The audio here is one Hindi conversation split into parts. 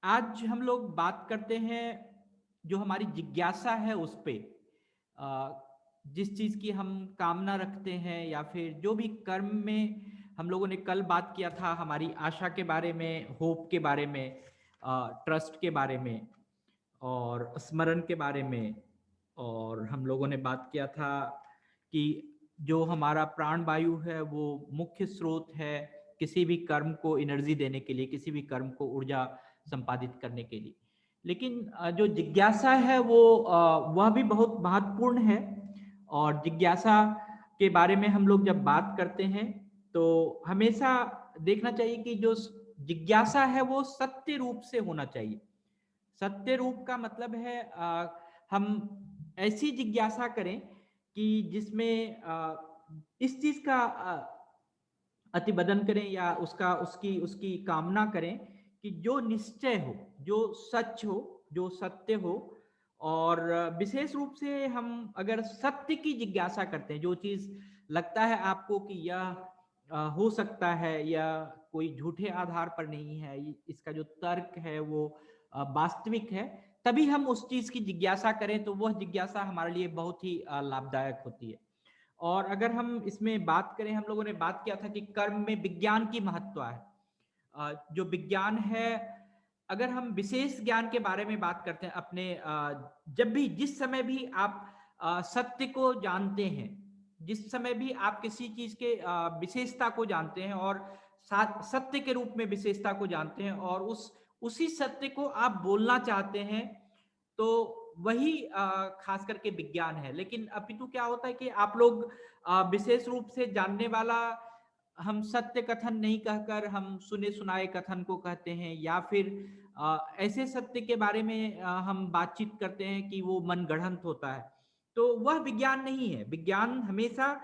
आज हम लोग बात करते हैं जो हमारी जिज्ञासा है उस पे। जिस चीज़ की हम कामना रखते हैं या फिर जो भी कर्म में हम लोगों ने कल बात किया था हमारी आशा के बारे में, होप के बारे में, ट्रस्ट के बारे में और स्मरण के बारे में। और हम लोगों ने बात किया था कि जो हमारा प्राण वायु है वो मुख्य स्रोत है किसी भी कर्म को एनर्जी देने के लिए, किसी भी कर्म को ऊर्जा संपादित करने के लिए। लेकिन जो जिज्ञासा है वो वह भी बहुत महत्वपूर्ण है। और जिज्ञासा के बारे में हम लोग जब बात करते हैं तो हमेशा देखना चाहिए कि जो जिज्ञासा है वो सत्य रूप से होना चाहिए। सत्य रूप का मतलब है हम ऐसी जिज्ञासा करें कि जिसमें इस चीज का अतिबदन करें या उसका उसकी उसकी कामना करें कि जो निश्चय हो, जो सच हो, जो सत्य हो। और विशेष रूप से हम अगर सत्य की जिज्ञासा करते हैं, जो चीज लगता है आपको कि यह हो सकता है या कोई झूठे आधार पर नहीं है, इसका जो तर्क है वो वास्तविक है, तभी हम उस चीज की जिज्ञासा करें तो वह जिज्ञासा हमारे लिए बहुत ही लाभदायक होती है। और अगर हम इसमें बात करें, हम लोगों ने बात किया था कि कर्म में विज्ञान की महत्व है। जो विज्ञान है, अगर हम विशेष ज्ञान के बारे में बात करते हैं अपने जब भी जिस समय भी आप सत्य को जानते हैं, जिस समय भी आप किसी चीज के विशेषता को जानते हैं और सत्य के रूप में विशेषता को जानते हैं और उसी सत्य को आप बोलना चाहते हैं, तो वही खास करके विज्ञान है। लेकिन अपितु क्या होता है कि आप लोग विशेष रूप से जानने वाला, हम सत्य कथन नहीं कहकर हम सुने सुनाए कथन को कहते हैं, या फिर ऐसे सत्य के बारे में हम बातचीत करते हैं कि वो मनगढ़ंत होता है। तो वह विज्ञान नहीं है। विज्ञान हमेशा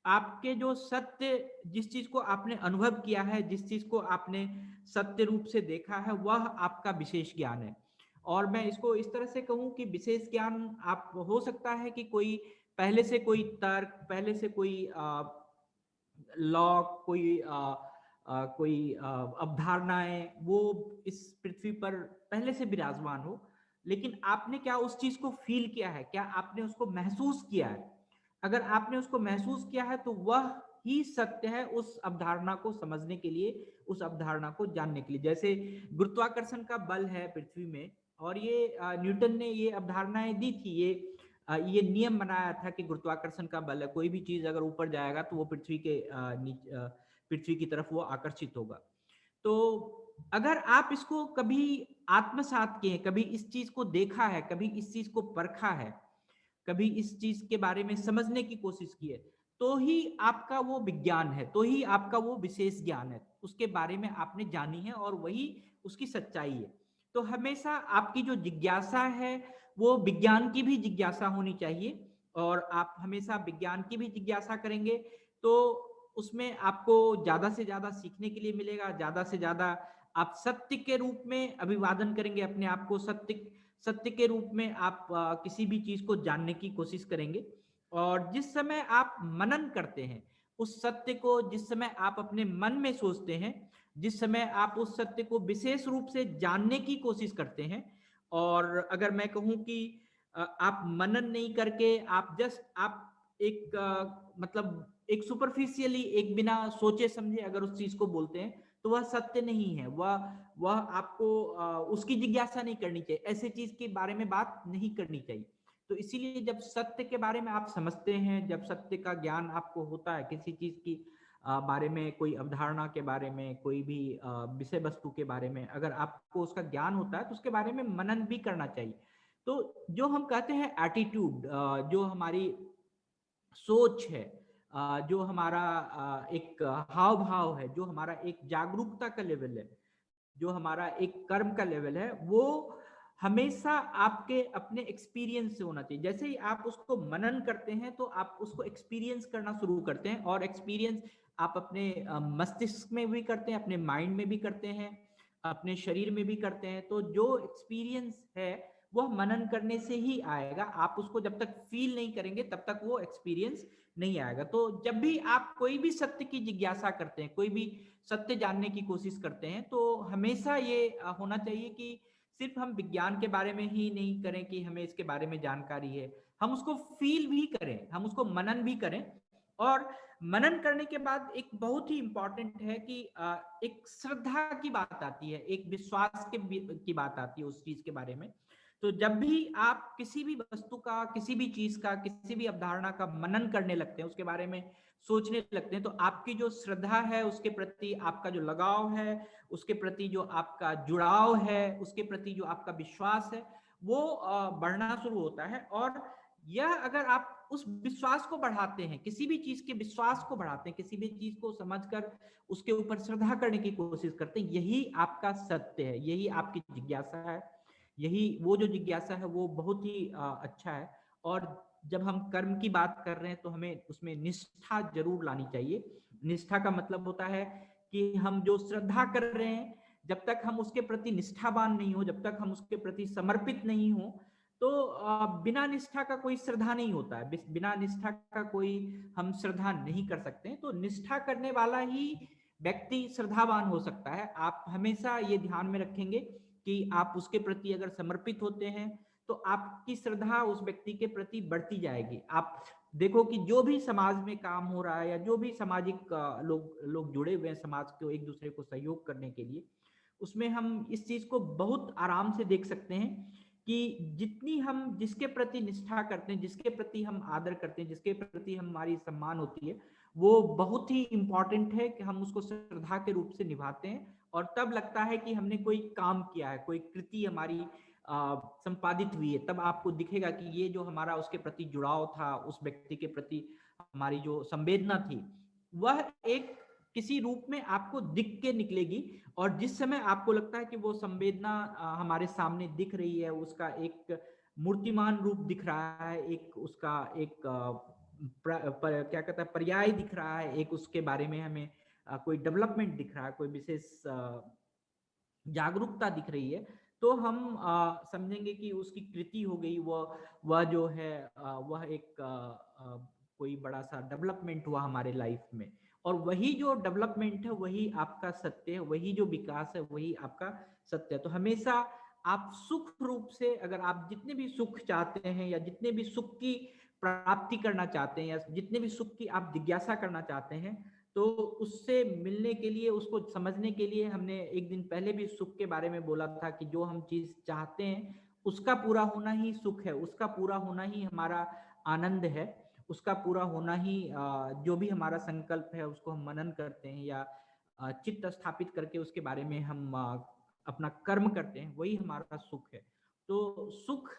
आपके जो सत्य, जिस चीज को आपने अनुभव किया है, जिस चीज को आपने सत्य रूप से देखा है, वह आपका विशेष ज्ञान है। और मैं इसको इस तरह से कहूं कि विशेष ज्ञान आप हो सकता है कि कोई पहले से कोई तर्क, पहले से कोई लॉ, कोई अवधारणाएं वो इस पृथ्वी पर पहले से विराजमान हो, लेकिन आपने क्या उस चीज को फील किया है, क्या आपने उसको महसूस किया है? अगर आपने उसको महसूस किया है तो वह ही सत्य है उस अवधारणा को समझने के लिए, उस अवधारणा को जानने के लिए। जैसे गुरुत्वाकर्षण का बल है पृथ्वी में, और ये न्यूटन ने ये अवधारणाएं दी थी, ये नियम बनाया था कि गुरुत्वाकर्षण का बल है, कोई भी चीज अगर ऊपर जाएगा तो वो पृथ्वी की तरफ वो आकर्षित होगा। तो अगर आप इसको कभी आत्मसात किए, कभी इस चीज को देखा है, कभी इस चीज को परखा है, कभी इस चीज के बारे में समझने की कोशिश की है, तो ही आपका वो विज्ञान है, तो ही आपका वो विशेष ज्ञान है, उसके बारे में आपने जानी है और वही उसकी सच्चाई है। तो हमेशा आपकी जो जिज्ञासा है वो विज्ञान की भी जिज्ञासा होनी चाहिए। और आप हमेशा विज्ञान की भी जिज्ञासा करेंगे तो उसमें आपको ज्यादा से ज्यादा सीखने के लिए मिलेगा, ज्यादा से ज्यादा आप सत्य के रूप में अभिवादन करेंगे अपने आप को, सत्य सत्य के रूप में आप किसी भी चीज को जानने की कोशिश करेंगे। और जिस समय आप मनन करते हैं उस सत्य को, जिस समय आप अपने मन में सोचते हैं, जिस समय आप उस सत्य को विशेष रूप से जानने की कोशिश करते हैं, और अगर मैं कहूं कि आप मनन नहीं करके आप जस्ट आप एक मतलब एक सुपरफिशियली, एक बिना सोचे समझे अगर उस चीज को बोलते हैं, तो वह सत्य नहीं है। वह आपको उसकी जिज्ञासा नहीं करनी चाहिए, ऐसे चीज के बारे में बात नहीं करनी चाहिए। तो इसीलिए जब सत्य के बारे में आप समझते हैं, जब सत्य का ज्ञान आपको होता है, किसी चीज की बारे में, कोई अवधारणा के बारे में, कोई भी विषय वस्तु के बारे में अगर आपको उसका ज्ञान होता है तो उसके बारे में मनन भी करना चाहिए। तो जो हम कहते हैं एटीट्यूड, जो हमारी सोच है, जो हमारा एक हाव भाव है, जो हमारा एक जागरूकता का लेवल है, जो हमारा एक कर्म का लेवल है, वो हमेशा आपके अपने एक्सपीरियंस से होना चाहिए। जैसे ही आप उसको मनन करते हैं तो आप उसको एक्सपीरियंस करना शुरू करते हैं, और एक्सपीरियंस आप अपने मस्तिष्क में भी करते हैं, अपने माइंड में भी करते हैं, अपने शरीर में भी करते हैं। तो जो एक्सपीरियंस है वह मनन करने से ही आएगा। आप उसको जब तक फील नहीं करेंगे तब तक वो एक्सपीरियंस नहीं आएगा। तो जब भी आप कोई भी सत्य की जिज्ञासा करते हैं, कोई भी सत्य जानने की कोशिश करते हैं, तो हमेशा ये होना चाहिए कि सिर्फ हम विज्ञान के बारे में ही नहीं करें कि हमें इसके बारे में जानकारी है, हम उसको फील भी करें, हम उसको मनन भी करें। और मनन करने के बाद एक बहुत ही इंपॉर्टेंट है कि एक श्रद्धा की बात आती है, एक विश्वास की बात आती है उस चीज के बारे में। तो जब भी आप किसी भी वस्तु का, किसी भी चीज का, किसी भी अवधारणा का मनन करने लगते हैं, उसके बारे में सोचने लगते हैं, तो आपकी जो श्रद्धा है, उसके प्रति आपका जो लगाव है, उसके प्रति जो आपका जुड़ाव है, उसके प्रति जो आपका विश्वास है, वो बढ़ना शुरू होता है। और यह अगर आप उस विश्वास को बढ़ाते हैं, किसी भी चीज के विश्वास को बढ़ाते हैं, किसी भी चीज को समझकर उसके ऊपर श्रद्धा करने की कोशिश करते हैं, यही आपका सत्य है, यही आपकी जिज्ञासा है। यही वो जो जिज्ञासा है वो बहुत ही अच्छा है। और जब हम कर्म की बात कर रहे हैं तो हमें उसमें निष्ठा जरूर लानी चाहिए। निष्ठा का मतलब होता है कि हम जो श्रद्धा कर रहे हैं, जब तक हम उसके प्रति निष्ठावान नहीं हो, जब तक हम उसके प्रति समर्पित नहीं हो, तो बिना निष्ठा का कोई श्रद्धा नहीं होता है, बिना निष्ठा का कोई हम श्रद्धा नहीं कर सकते हैं। तो निष्ठा करने वाला ही व्यक्ति श्रद्धावान हो सकता है। आप हमेशा ये ध्यान में रखेंगे कि आप उसके प्रति अगर समर्पित होते हैं तो आपकी श्रद्धा उस व्यक्ति के प्रति बढ़ती जाएगी। आप देखो कि जो भी समाज में काम हो रहा है या जो भी सामाजिक लोग लोग जुड़े हुए हैं समाज को एक दूसरे को सहयोग करने के लिए, उसमें हम इस चीज को बहुत आराम से देख सकते हैं कि जितनी हम जिसके प्रति निष्ठा करते हैं, जिसके प्रति हम आदर करते हैं, जिसके प्रति हमारी सम्मान होती है, वो बहुत ही इंपॉर्टेंट है कि हम उसको श्रद्धा के रूप से निभाते हैं। और तब लगता है कि हमने कोई काम किया है, कोई कृति हमारी संपादित हुई है। तब आपको दिखेगा कि ये जो हमारा उसके प्रति जुड़ाव था, उस व्यक्ति के प्रति हमारी जो संवेदना थी, वह एक किसी रूप में आपको दिख के निकलेगी। और जिस समय आपको लगता है कि वो संवेदना हमारे सामने दिख रही है, उसका एक मूर्तिमान रूप दिख रहा है, एक उसका एक क्या कहता है पर्याय दिख रहा है, एक उसके बारे में हमें कोई डेवलपमेंट दिख रहा है, कोई विशेष जागरूकता दिख रही है, तो हम समझेंगे कि उसकी कृति हो गई, वह जो है वह एक कोई बड़ा सा डेवलपमेंट हुआ हमारे लाइफ में। और वही जो डेवलपमेंट है वही आपका सत्य है, वही जो विकास है वही आपका सत्य है। तो हमेशा आप सुख रूप से, अगर आप जितने भी सुख चाहते हैं या जितने भी सुख की प्राप्ति करना चाहते हैं या जितने भी सुख की आप जिज्ञासा करना चाहते हैं, तो उससे मिलने के लिए, उसको समझने के लिए, हमने एक दिन पहले भी सुख के बारे में बोला था कि जो हम चीज चाहते हैं उसका पूरा होना ही सुख है, उसका पूरा होना ही हमारा आनंद है, उसका पूरा होना ही जो भी हमारा संकल्प है उसको हम मनन करते हैं या चित्त स्थापित करके उसके बारे में हम अपना कर्म करते हैं, वही हमारा सुख है। तो सुख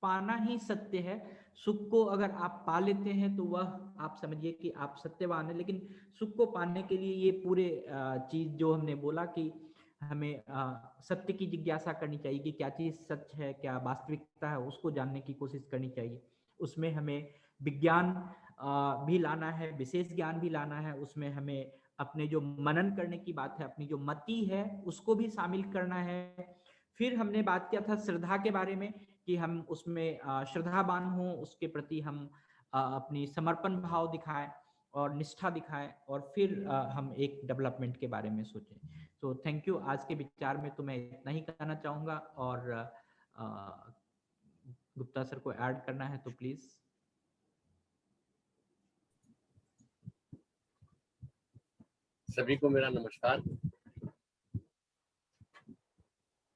पाना ही सत्य है। सुख को अगर आप पा लेते हैं तो वह आप समझिए कि आप सत्यवान है। लेकिन सुख को पाने के लिए ये पूरे चीज जो हमने बोला कि हमें सत्य की जिज्ञासा करनी चाहिए कि क्या चीज सच है, क्या वास्तविकता है, उसको जानने की कोशिश करनी चाहिए। उसमें हमें विज्ञान भी लाना है, विशेष ज्ञान भी लाना है, उसमें हमें अपने जो मनन करने की बात है, अपनी जो मति है उसको भी शामिल करना है। फिर हमने बात किया था श्रद्धा के बारे में कि हम उसमें श्रद्धावान हों, उसके प्रति हम अपनी समर्पण भाव दिखाएं और निष्ठा दिखाएं, और फिर हम एक डेवलपमेंट के बारे में सोचें। तो थैंक यू। आज के विचार में तो मैं इतना ही कहना चाहूंगा, और गुप्ता सर को ऐड करना है तो प्लीज। सभी को मेरा नमस्कार।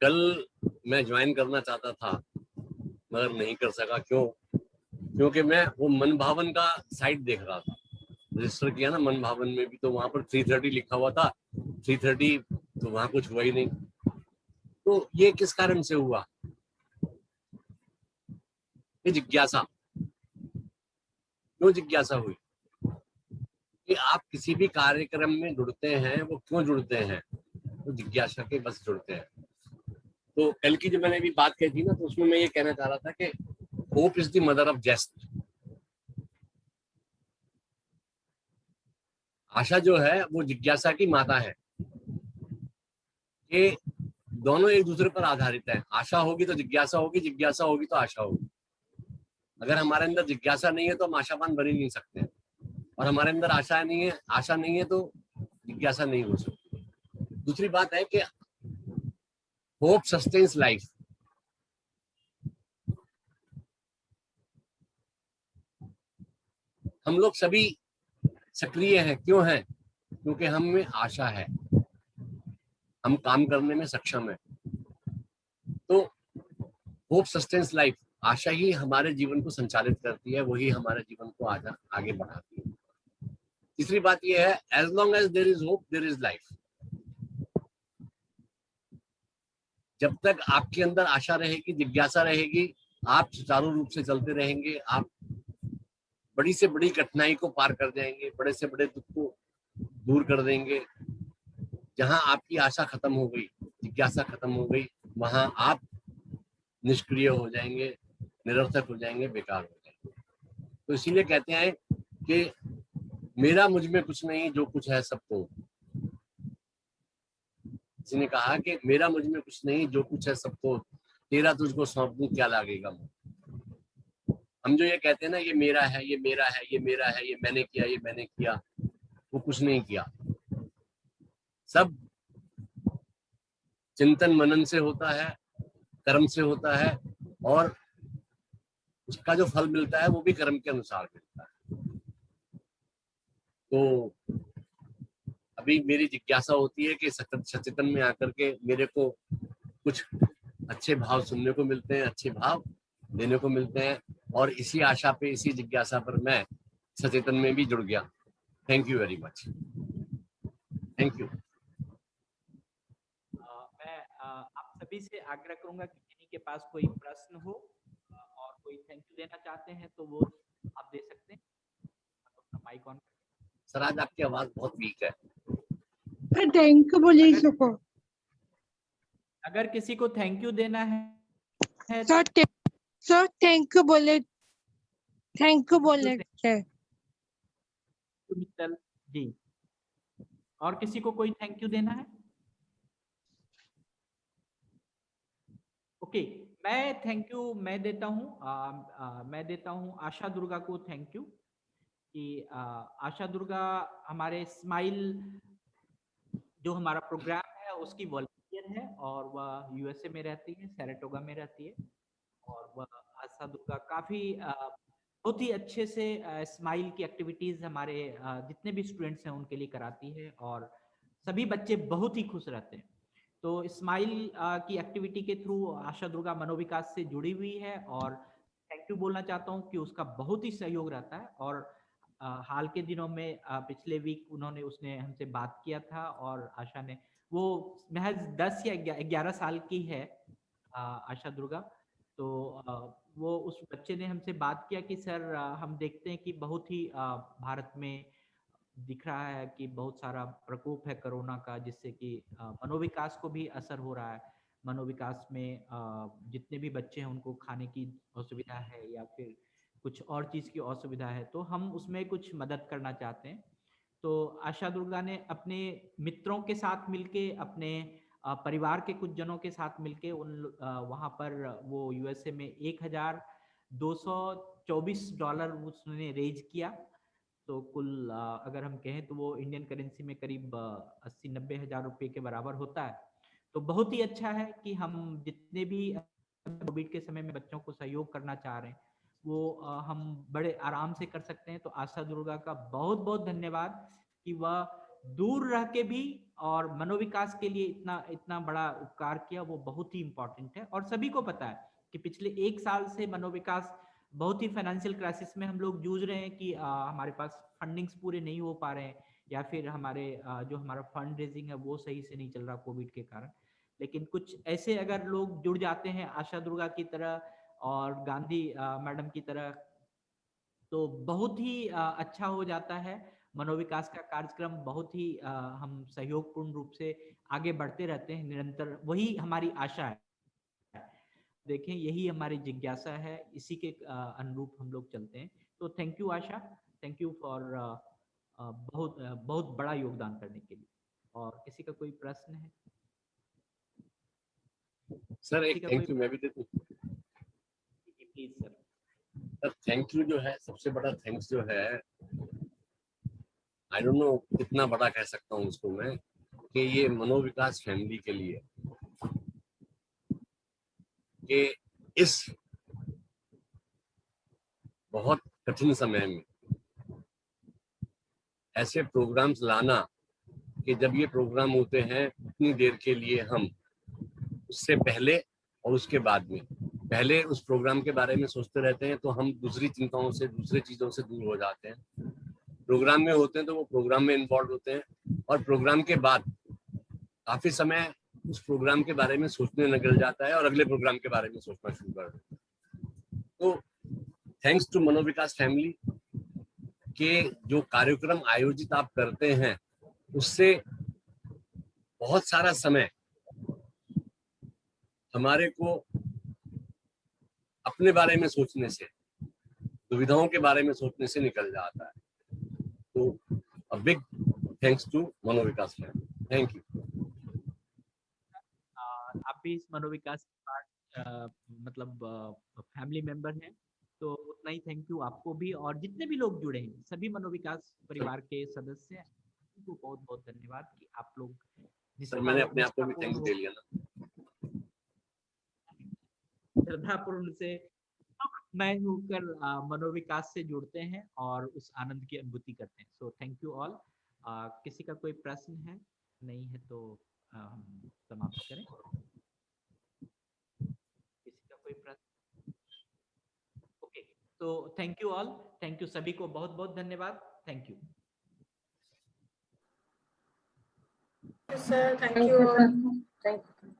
कल मैं ज्वाइन करना चाहता था मगर नहीं कर सका। क्यों? क्योंकि मैं वो मन भावन का साइट देख रहा था। रजिस्टर किया ना मन भावन में भी, तो वहां पर 3:30 लिखा हुआ था। 3:30 तो वहां कुछ हुआ ही नहीं। तो ये किस कारण से हुआ? ये जिज्ञासा। क्यों जिज्ञासा हुई? कि आप किसी भी कार्यक्रम में जुड़ते हैं, वो क्यों जुड़ते हैं? तो जिज्ञासा के बस जुड़ते हैं। तो कल की जो मैंने भी बात कही थी ना, तो उसमें मैं ये कहना चाह रहा था कि hope is the mother of jest. आशा जो है वो जिज्ञासा की माता है। कि दोनों एक दूसरे पर आधारित है। आशा होगी तो जिज्ञासा होगी, जिज्ञासा होगी तो आशा होगी। अगर हमारे अंदर जिज्ञासा नहीं है तो हम आशावान बन ही नहीं सकते हैं, और हमारे अंदर आशा नहीं है तो जिज्ञासा नहीं हो सकती। दूसरी बात है कि होप सस्टेन्स लाइफ। हम लोग सभी सक्रिय हैं, क्यों हैं? क्योंकि हम में आशा है, हम काम करने में सक्षम है। तो होप सस्टेन्स लाइफ, आशा ही हमारे जीवन को संचालित करती है, वही हमारे जीवन को आगे बढ़ाती है। तीसरी बात यह है, as long as there is hope there is life. जब तक आपके अंदर आशा रहेगी, जिज्ञासा रहेगी, आप सुचारू रूप से चलते रहेंगे, आप बड़ी से बड़ी कठिनाई को पार कर जाएंगे, बड़े से बड़े दुख को दूर कर देंगे। जहां आपकी आशा खत्म हो गई, जिज्ञासा खत्म हो गई, वहां आप निष्क्रिय हो जाएंगे, निरर्थक हो जाएंगे, बेकार हो जाएंगे। तो इसीलिए कहते हैं कि मेरा मुझ में कुछ नहीं, जो कुछ है सब तो। किसी ने कहा कि मेरा मुझ में कुछ नहीं, जो कुछ है सब तो, तेरा तुझको सौंप दूं क्या लागेगा। हम जो ये कहते हैं ना, ये मेरा है, ये मेरा है, ये मेरा है, ये मैंने किया, ये मैंने किया, वो कुछ नहीं किया। सब चिंतन मनन से होता है, कर्म से होता है, और उसका जो फल मिलता है वो भी कर्म के अनुसार मिलता है। तो अभी मेरी जिज्ञासा होती है कि सचेतन में आकर के मेरे को कुछ अच्छे भाव सुनने को मिलते हैं, अच्छे भाव देने को मिलते हैं, और इसी आशा पे, इसी जिज्ञासा पर मैं सचेतन में भी जुड़ गया। Thank you very much. Thank you. मैं आप सभी से आग्रह करूंगा कि किन्हीं के पास कोई प्रश्न हो और कोई थैंक यू देना चाहते हैं तो वो आप दे सकते हैं। अपना माइक ऑन। सर आज आपकी आवाज बहुत वीक है। थैंक यू बोले सको। अगर किसी को थैंक यू देना है सर थैंक यू बोले, थैंक यू बोले मित्तल जी। और किसी को कोई थैंक यू देना है? ओके, मैं थैंक यू मैं देता हूँ। मैं देता हूँ आशा दुर्गा को थैंक यू कि आशा दुर्गा हमारे स्माइल जो हमारा प्रोग्राम है उसकी वॉलंटियर है, और वह यूएसए में रहती है, सैराटोगा में रहती है। और वह आशा दुर्गा काफी बहुत ही अच्छे से स्माइल की एक्टिविटीज हमारे जितने भी स्टूडेंट्स हैं उनके लिए कराती है, और सभी बच्चे बहुत ही खुश रहते हैं। तो स्माइल की एक्टिविटी के थ्रू आशा दुर्गा मनोविकास से जुड़ी हुई है, और थैंक यू बोलना चाहता हूँ कि उसका बहुत ही सहयोग रहता है। और हाल के दिनों में पिछले वीक उसने हमसे बात किया था, और आशा ने, वो महज 10 या 11 साल की है आशा दुर्गा। तो वो उस बच्चे ने हमसे बात किया कि सर हम देखते हैं कि बहुत ही भारत में दिख रहा है कि बहुत सारा प्रकोप है कोरोना का, जिससे कि मनोविकास को भी असर हो रहा है। मनोविकास में जितने भी बच्चे हैं उनको खाने की असुविधा है या फिर कुछ और चीज की असुविधा है, तो हम उसमें कुछ मदद करना चाहते हैं। तो आशा दुर्गा ने अपने मित्रों के साथ मिलके, अपने परिवार के कुछ जनों के साथ मिलके वहां पर वो यूएसए में $1,224 उसने रेज किया। तो कुल अगर हम कहें तो वो इंडियन करेंसी में करीब 80-90 हजार रुपये के बराबर होता है। तो बहुत ही अच्छा है कि हम जितने भी कोविड के समय में बच्चों को सहयोग करना चाह रहे हैं वो हम बड़े आराम से कर सकते हैं। तो आशा दुर्गा का बहुत बहुत धन्यवाद कि वह दूर रह के भी और मनोविकास के लिए इतना इतना बड़ा उपकार किया, वो बहुत ही इंपॉर्टेंट है। और सभी को पता है कि पिछले 1 साल से मनोविकास बहुत ही फाइनेंशियल क्राइसिस में हम लोग जूझ रहे हैं कि हमारे पास फंडिंग्स पूरे नहीं हो पा रहे हैं, या फिर हमारे जो हमारा फंड रेजिंग है वो सही से नहीं चल रहा कोविड के कारण। लेकिन कुछ ऐसे अगर लोग जुड़ जाते हैं आशा दुर्गा की तरह और गांधी मैडम की तरह, तो बहुत ही अच्छा हो जाता है मनोविकास का कार्यक्रम। बहुत ही हम सहयोगपूर्ण रूप से आगे बढ़ते रहते हैं निरंतर, वही हमारी आशा है। देखें, यही हमारी जिज्ञासा है, इसी के अनुरूप हम लोग चलते हैं। तो thank you Asha, thank you for बहुत बड़ा योगदान करने के लिए। और किसी का कोई प्रश्न है? सर एक थैंक यू मैं भी देता हूँ। Please sir. Sir thank you जो है, सबसे बड़ा थैंक्स जो है, आई डोंट नो कितना बड़ा कह सकता हूँ उसको मैं, कि ये मनोविकास फैमिली के लिए, कि इस बहुत कठिन समय में ऐसे प्रोग्राम्स लाना, कि जब ये प्रोग्राम होते हैं उतनी देर के लिए हम उससे पहले और उसके बाद में, पहले उस प्रोग्राम के बारे में सोचते रहते हैं तो हम दूसरी चिंताओं से, दूसरे चीजों से दूर हो जाते हैं। प्रोग्राम में होते हैं तो वो प्रोग्राम में इन्वॉल्व होते हैं, और प्रोग्राम के बाद काफी समय उस प्रोग्राम के बारे में सोचने निकल जाता है और अगले प्रोग्राम के बारे में सोचना शुरू कर देते हैं। तो थैंक्स टू मनोविकास फैमिली के जो कार्यक्रम आयोजित आप करते हैं, उससे बहुत सारा समय हमारे को अपने बारे में सोचने से, दुविधाओं के बारे में सोचने से निकल जाता है। तो a big thanks to Manovikas family, thank you. आप भी इस मनोविकास के पार्ट मतलब फैमिली मेंबर हैं, तो उतना ही थैंक यू आपको भी, और जितने भी लोग जुड़े हैं सभी मनोविकास परिवार के सदस्य हैं, उनको बहुत बहुत धन्यवाद कि आप लोग सर मैंने अपने आप को भी थैंक्स दे लिया ना, श्रद्धापूर्ण से मैं होकर मनोविकास से जुड़ते हैं और उस आनंद की अनुभूति करते हैं। So thank you all. किसी का कोई प्रश्न है? नहीं है तो हम समाप्त करें। किसी का कोई प्रश्न? ओके, तो thank you all, thank you सभी को, बहुत बहुत धन्यवाद, thank you sir. Thank you.